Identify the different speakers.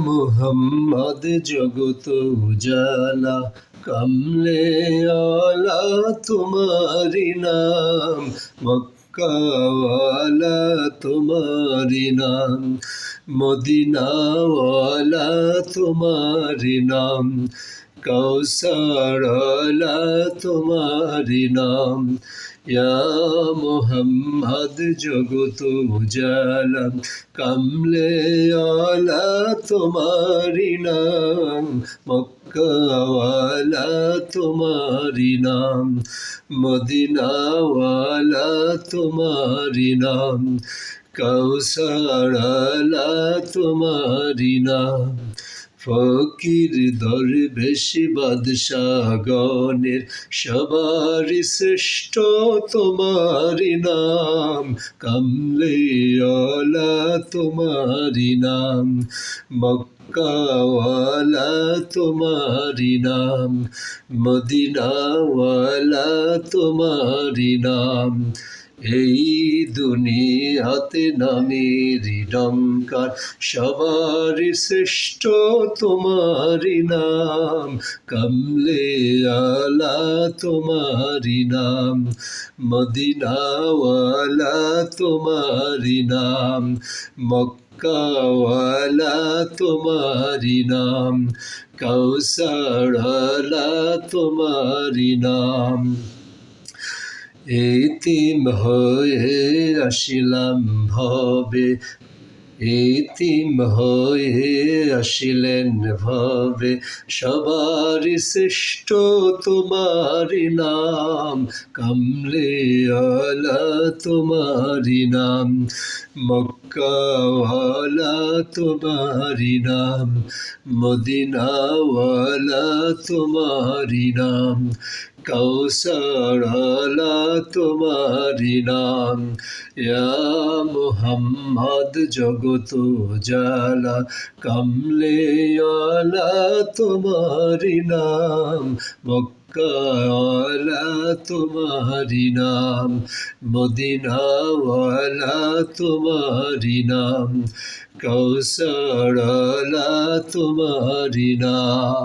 Speaker 1: মুহাম্মদ জগত উজালা, কামলে আলা তোমারি নাম, মক্কাওয়ালা তোমারি নাম, মদিনাওয়ালা তোমারি নাম, কৌসারওয়ালা তোমারি নাম। ইয়া মুহাম্মদ জগত উজালা, কামলে আলা তোমারি নাম, মক্কাওয়ালা তোমারি নাম, মদিনাওয়ালা তোমারি নাম, কৌসারওয়ালা তোমারি নাম। ফকির দরবেশ বাদশাহ গণের সবার শ্রেষ্ঠ তোমারি নাম, কামলে আলা তোমারি নাম, মক্কাওয়ালা তোমারি নাম, মদিনাওয়ালা তোমারি নাম। এই দুনিয়াতে নামের ডঙ্কার সবার শ্রেষ্ঠ তোমারি নাম, কামলে আলা তোমারি নাম, মদিনাওয়ালা তোমারি নাম, মক্কাওয়ালা তোমারি নাম, কৌসারওয়ালা তোমারি নাম। এতিম হয়ে আসিলাম ভবে, এতিম হয়ে আসিলেন ভবে, সবার শ্রেষ্ঠ তোমারি নাম, কামলে আলা তোমারি নাম, মক্কাওয়ালা তোমারি নাম, মদিনাওয়ালা তোমারি নাম, কৌসারওয়ালা তোমারি নাম। ইয়া মুহাম্মদ জগত উজালা, কামলে আলা তোমারি নাম, মক্কাওয়ালা তোমারি নাম, মদিনাওয়ালা তোমারি নাম, কৌসারওয়ালা তোমারি নাম।